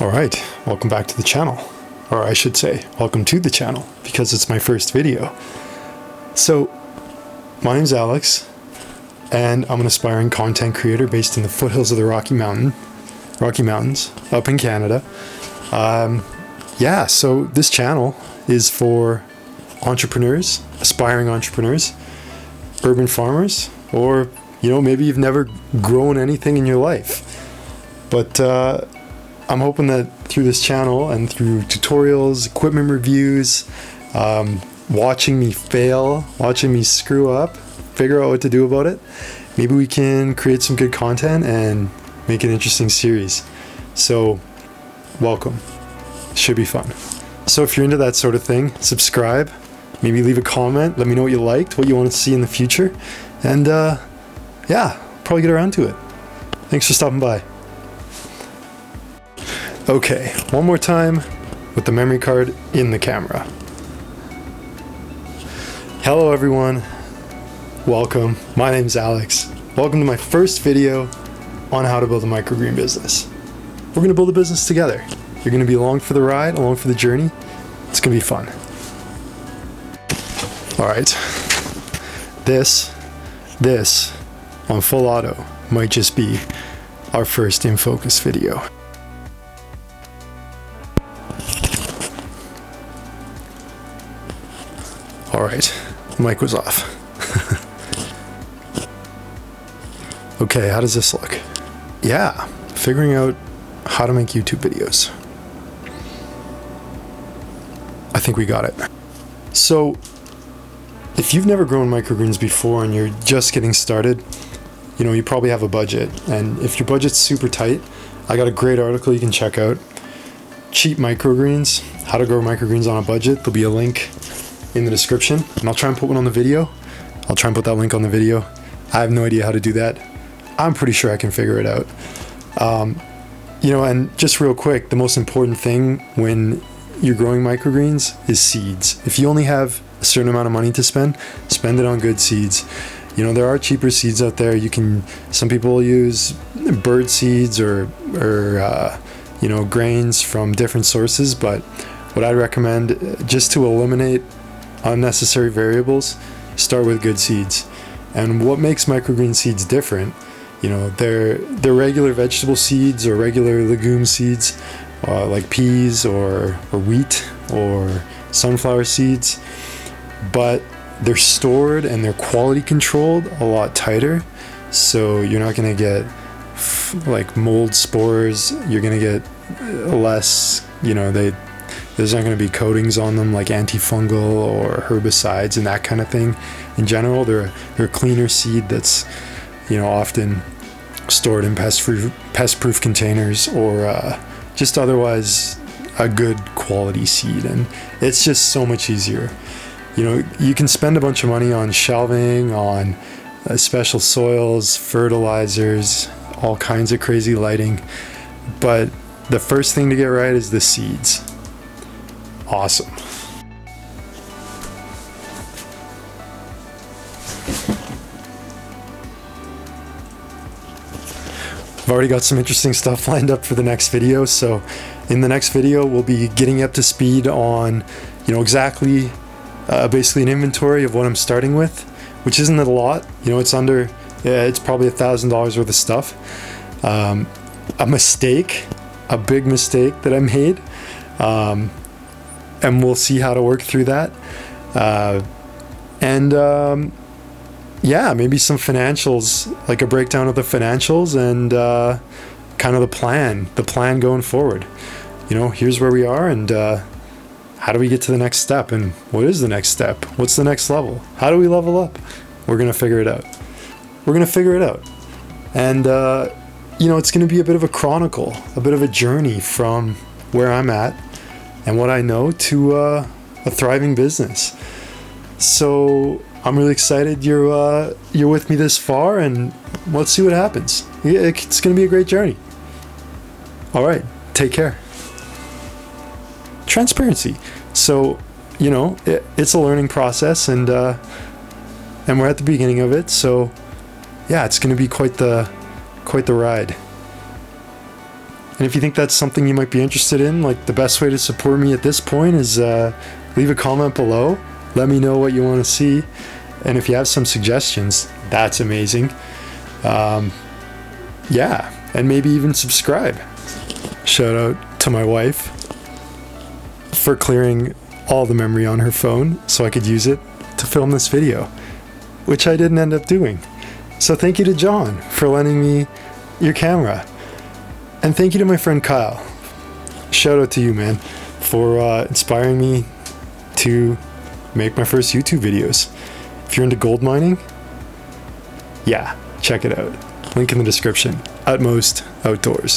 Alright, welcome back to the channel. Or I should say, welcome to the channel, because it's my first video. So, my name's Alex, and I'm an aspiring content creator based in the foothills of the Rocky Mountains, up in Canada. So this channel is for entrepreneurs, aspiring entrepreneurs, urban farmers, or, maybe you've never grown anything in your life. But I'm hoping that through this channel and through tutorials, equipment reviews, watching me fail, watching me screw up, figure out what to do about it, maybe we can create some good content and make an interesting series. So, welcome. Should be fun. So if you're into that sort of thing, subscribe, maybe leave a comment, let me know what you liked, what you want to see in the future, and probably get around to it. Thanks for stopping by. Okay, one more time with the memory card in the camera. Hello everyone, welcome. My name's Alex. Welcome to my first video on how to build a microgreen business. We're going to build a business together. You're going to be along for the ride, along for the journey. It's going to be fun. Alright, this on full auto might just be our first in focus video. Alright, the mic was off. Okay, how does this look? Yeah, figuring out how to make YouTube videos. I think we got it. So, if you've never grown microgreens before and you're just getting started, you probably have a budget. And if your budget's super tight, I got a great article you can check out. Cheap microgreens, how to grow microgreens on a budget. There'll be a link in the description, and I'll try and put one on the video. I'll try and put that link on the video. I have no idea how to do that. I'm pretty sure I can figure it out. And just real quick, the most important thing when you're growing microgreens is seeds. If you only have a certain amount of money to spend it on good seeds. There are cheaper seeds out there. Some people use bird seeds or grains from different sources, but what I'd recommend, just to eliminate unnecessary variables, start with good seeds. And what makes microgreen seeds different, they're regular vegetable seeds or regular legume seeds, like peas or wheat or sunflower seeds, but they're stored and they're quality controlled a lot tighter, so you're not going to get like mold spores. You're going to get less, there's not going to be coatings on them like antifungal or herbicides and that kind of thing. In general, they're a cleaner seed that's often stored in pest-proof containers or just otherwise a good quality seed, and it's just so much easier. You can spend a bunch of money on shelving, on special soils, fertilizers, all kinds of crazy lighting, but the first thing to get right is the seeds. Awesome. I've already got some interesting stuff lined up for the next video, so in the next video we'll be getting up to speed on exactly basically an inventory of what I'm starting with, which isn't a lot. It's probably $1,000 worth of stuff. A big mistake that I made, and we'll see how to work through that. Maybe some financials, like a breakdown of the financials and kind of the plan going forward. Here's where we are, and how do we get to the next step, and what is the next step? What's the next level? How do we level up? We're going to figure it out. And, it's going to be a bit of a chronicle, a bit of a journey from where I'm at and what I know to a thriving business. So I'm really excited you're with me this far, and let's see what happens. It's going to be a great journey. All right, take care. Transparency. So, it's a learning process, and we're at the beginning of it. So, yeah, it's going to be quite the ride. And if you think that's something you might be interested in, like the best way to support me at this point is leave a comment below. Let me know what you want to see. And if you have some suggestions, that's amazing. Yeah, and maybe even subscribe. Shout out to my wife for clearing all the memory on her phone so I could use it to film this video, which I didn't end up doing. So thank you to John for lending me your camera. And thank you to my friend Kyle. Shout out to you, man, for inspiring me to make my first YouTube videos. If you're into gold mining, yeah, check it out. Link in the description. Utmost Outdoors.